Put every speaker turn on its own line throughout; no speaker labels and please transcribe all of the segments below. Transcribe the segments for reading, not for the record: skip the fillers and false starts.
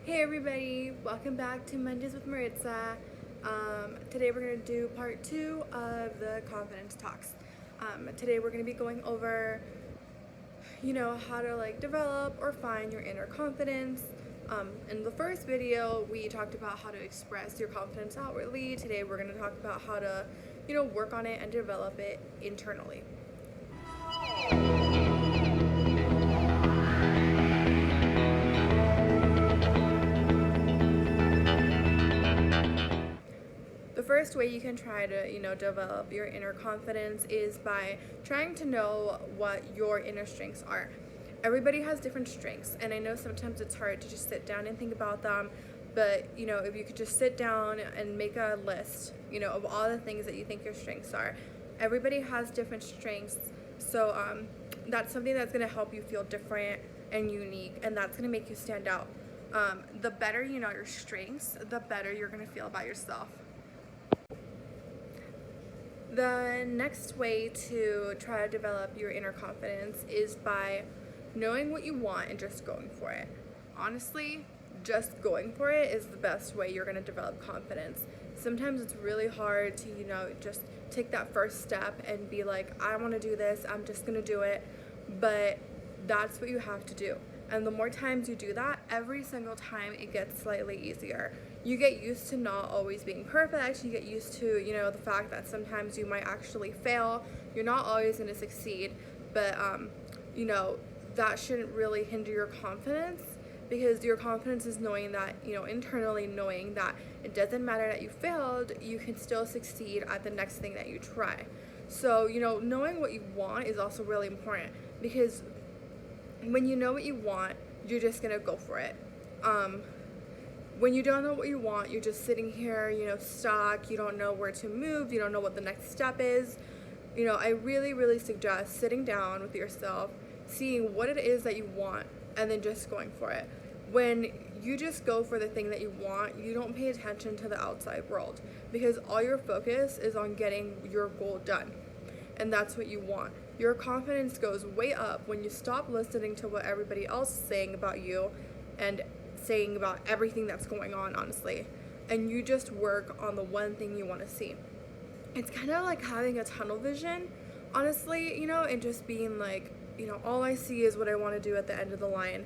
Hey everybody, welcome back to Mondays with Maritza. Today we're going to do part 2 of the confidence talks. Today we're going to be going over, how to develop or find your inner confidence. In the first video, we talked about how to express your confidence outwardly. Today we're going to talk about how to, work on it and develop it internally. The first way you can try to, develop your inner confidence is by trying to know what your inner strengths are. Everybody has different strengths, and I know sometimes it's hard to just sit down and think about them, but, if you could just sit down and make a list, of all the things that you think your strengths are. Everybody has different strengths, so that's something that's going to help you feel different and unique, and that's going to make you stand out. The better you know your strengths, the better you're going to feel about yourself. The next way to try to develop your inner confidence is by knowing what you want and just going for it. Honestly, just going for it is the best way you're going to develop confidence. Sometimes it's really hard to, just take that first step and be like, I want to do this, I'm just going to do it. But that's what you have to do. And the more times you do that, every single time it gets slightly easier. You get used to not always being perfect. You get used to, the fact that sometimes you might actually fail. You're not always going to succeed. But, that shouldn't really hinder your confidence, because your confidence is knowing that, internally knowing that it doesn't matter that you failed, you can still succeed at the next thing that you try. So, knowing what you want is also really important, because when you know what you want, you're just gonna go for it. When you don't know what you want, you're just sitting here, stuck, you don't know where to move, you don't know what the next step is. I really, really suggest sitting down with yourself, seeing what it is that you want, and then just going for it. When you just go for the thing that you want, you don't pay attention to the outside world, because all your focus is on getting your goal done. And that's what you want. Your confidence goes way up when you stop listening to what everybody else is saying about you and saying about everything that's going on, honestly. And you just work on the one thing you want to see. It's kind of like having a tunnel vision, honestly, and just being like, all I see is what I want to do at the end of the line,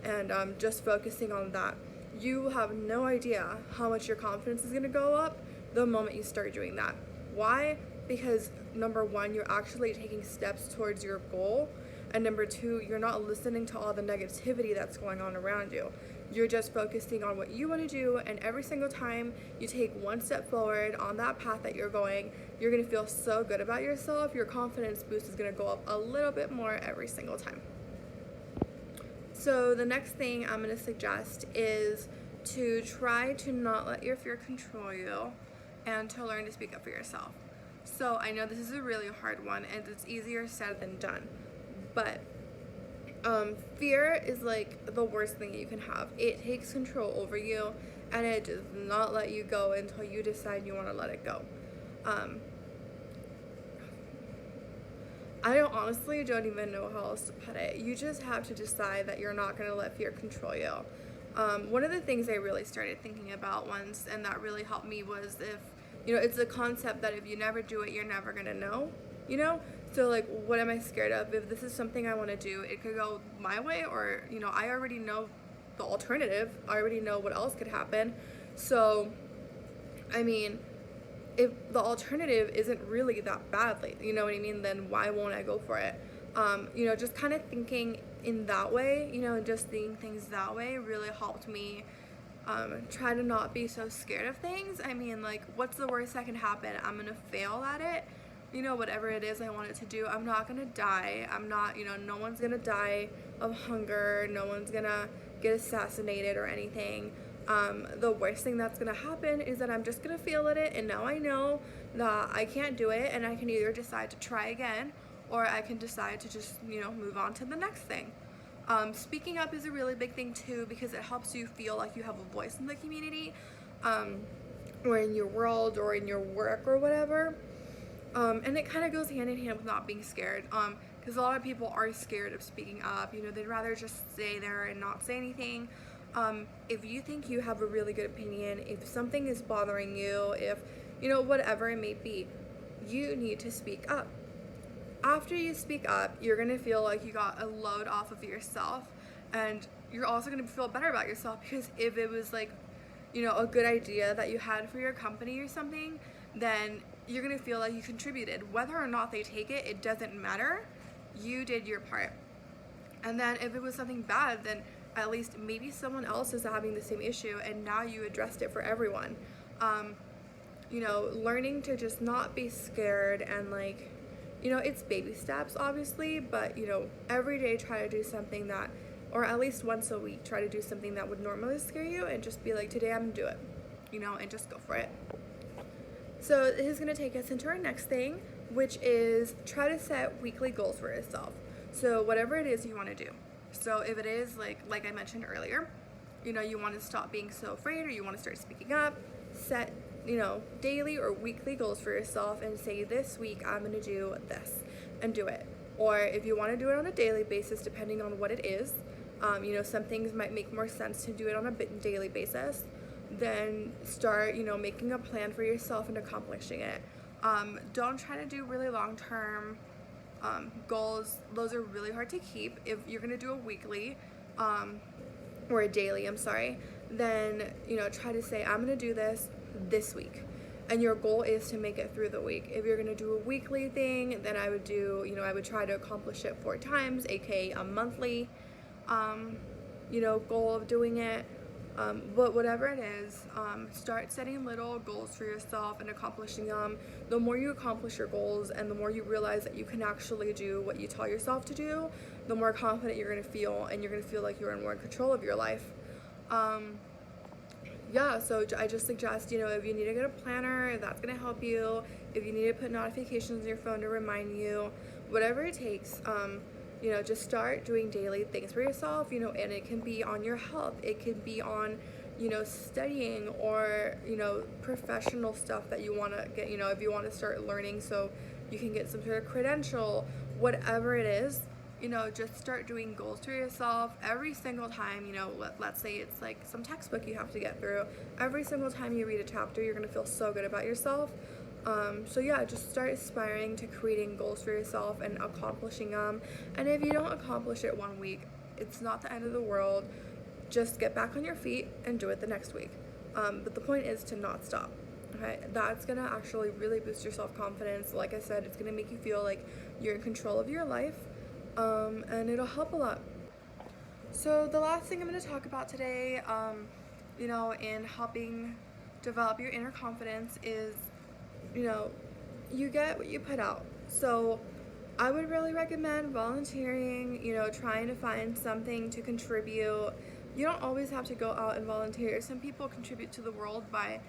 and just focusing on that. You have no idea how much your confidence is going to go up the moment you start doing that. Why? Because number one, you're actually taking steps towards your goal, and number two, you're not listening to all the negativity that's going on around you. You're just focusing on what you want to do, and every single time you take one step forward on that path that you're going, you're going to feel so good about yourself. Your confidence boost is going to go up a little bit more every single time. So the next thing I'm going to suggest is to try to not let your fear control you, and to learn to speak up for yourself. So I know this is a really hard one, and it's easier said than done, but fear is like the worst thing you can have. It takes control over you, and it does not let you go until you decide you want to let it go. I honestly don't even know how else to put it. You just have to decide that you're not going to let fear control you. One of the things I really started thinking about once, and that really helped me, was it's a concept that if you never do it, you're never going to know, So, what am I scared of? If this is something I want to do, it could go my way, or, I already know the alternative. I already know what else could happen. So, I mean, if the alternative isn't really that badly, you know what I mean, then why won't I go for it? Just kind of thinking in that way, just seeing things that way really helped me try to not be so scared of things. I mean, what's the worst that can happen? I'm gonna fail at it. Whatever it is I wanted to do, I'm not gonna die. I'm not, no one's gonna die of hunger. No one's gonna get assassinated or anything. The worst thing that's gonna happen is that I'm just gonna feel at it, and now I know that I can't do it, and I can either decide to try again, or I can decide to just, move on to the next thing. Speaking up is a really big thing too, because it helps you feel like you have a voice in the community, or in your world, or in your work, or whatever. And it kind of goes hand in hand with not being scared, because a lot of people are scared of speaking up. They'd rather just stay there and not say anything. If you think you have a really good opinion, if something is bothering you, if, whatever it may be, you need to speak up. After you speak up, you're going to feel like you got a load off of yourself, and you're also going to feel better about yourself, because if it was like, a good idea that you had for your company or something, then you're going to feel like you contributed. Whether or not they take it, it doesn't matter. You did your part. And then if it was something bad, then at least maybe someone else is having the same issue, and now you addressed it for everyone. Learning to just not be scared, and like, it's baby steps obviously, but every day try to do something that, or at least once a week, try to do something that would normally scare you, and just be like, today I'm gonna do it, and just go for it. So this is gonna take us into our next thing, which is try to set weekly goals for yourself. So whatever it is you want to do. So if it is like I mentioned earlier, you want to stop being so afraid, or you want to start speaking up, set daily or weekly goals for yourself and say, this week I'm going to do this, and do it. Or if you want to do it on a daily basis, depending on what it is, some things might make more sense to do it on a daily basis, then start, making a plan for yourself and accomplishing it. Don't try to do really long-term goals. Those are really hard to keep. If you're going to do a weekly or a daily, then try to say, I'm going to do this week, and your goal is to make it through the week. If you're going to do a weekly thing, then I would do, I would try to accomplish it 4 times, aka a monthly goal of doing it. But whatever it is, start setting little goals for yourself and accomplishing them. The more you accomplish your goals, and the more you realize that you can actually do what you tell yourself to do, the more confident you're going to feel, and you're going to feel like you're in more control of your life. So I just suggest, if you need to get a planner, that's going to help you. If you need to put notifications on your phone to remind you, whatever it takes, just start doing daily things for yourself, and it can be on your health. It can be on, studying, or, professional stuff that you want to get, if you want to start learning so you can get some sort of credential, whatever it is, just start doing goals for yourself every single time. Let's say it's like some textbook you have to get through. Every single time you read a chapter, you're going to feel so good about yourself. Just start aspiring to creating goals for yourself and accomplishing them. And if you don't accomplish it one week, it's not the end of the world. Just get back on your feet and do it the next week. But the point is to not stop. Okay, that's gonna actually really boost your self-confidence. Like I said, it's gonna make you feel like you're in control of your life, and it'll help a lot. So the last thing I'm gonna talk about today, in helping develop your inner confidence is, you get what you put out. So I would really recommend volunteering, trying to find something to contribute. You don't always have to go out and volunteer. Some people contribute to the world by,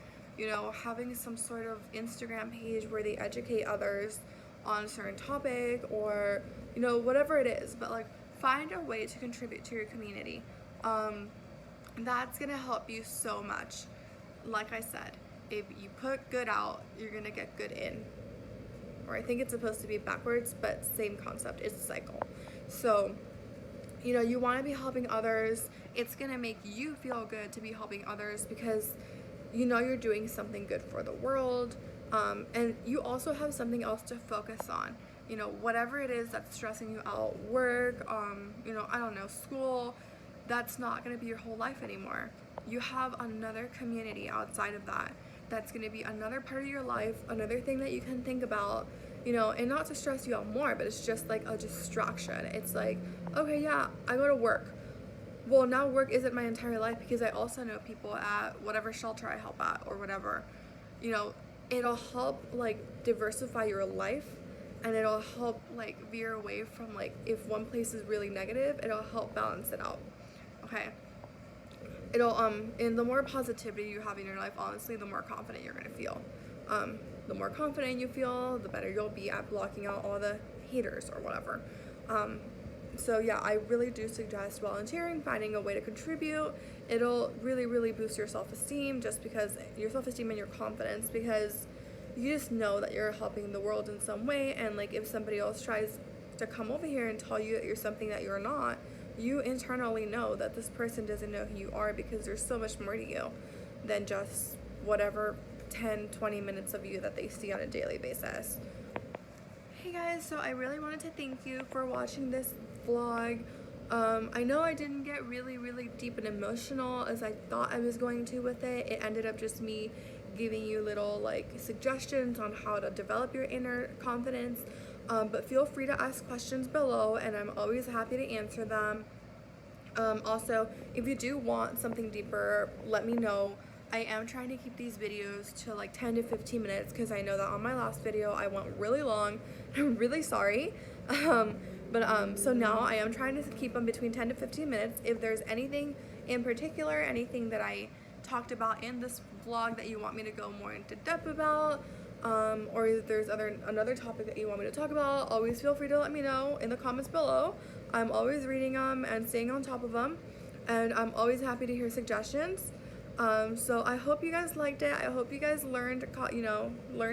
having some sort of Instagram page where they educate others on a certain topic, or, whatever it is. But like, find a way to contribute to your community. That's gonna help you so much. Like I said, if you put good out, you're gonna get good in. Or I think it's supposed to be backwards, but same concept. It's a cycle. So, you want to be helping others. It's gonna make you feel good to be helping others, because you're doing something good for the world, and you also have something else to focus on. Whatever it is that's stressing you out, work, school, that's not gonna be your whole life anymore. You have another community outside of that. That's going to be another part of your life, another thing that you can think about, and not to stress you out more, but it's just like a distraction. It's like, okay, yeah, I go to work. Well, now work isn't my entire life, because I also know people at whatever shelter I help at, or whatever. It'll help like diversify your life, and it'll help like veer away from, like, if one place is really negative, it'll help balance it out. Okay. It'll and the more positivity you have in your life, honestly, the more confident you're gonna feel. The more confident you feel, the better you'll be at blocking out all the haters or whatever. So yeah, I really do suggest volunteering, finding a way to contribute. It'll really, really boost your self-esteem, just because your self-esteem and your confidence, because you just know that you're helping the world in some way. And like, if somebody else tries to come over here and tell you that you're something that you're not, you internally know that this person doesn't know who you are, because there's so much more to you than just whatever 10-20 minutes of you that they see on a daily basis. Hey guys, so I really wanted to thank you for watching this vlog. I know I didn't get really deep and emotional as I thought I was going to with it. It ended up just me giving you little like suggestions on how to develop your inner confidence, but feel free to ask questions below and I'm always happy to answer them. Also, if you do want something deeper, let me know. I am trying to keep these videos to like 10 to 15 minutes because I know that on my last video I went really long. I'm really sorry. So now I am trying to keep them between 10 to 15 minutes. If there's anything in particular, anything that I talked about in this vlog that you want me to go more into depth about, or if there's another topic that you want me to talk about, always feel free to let me know in the comments below. I'm always reading them and staying on top of them, and I'm always happy to hear suggestions. So I hope you guys liked it. I hope you guys learned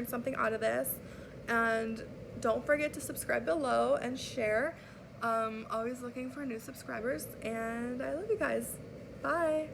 something out of this, and don't forget to subscribe below and share. Always looking for new subscribers, and I love you guys. Bye.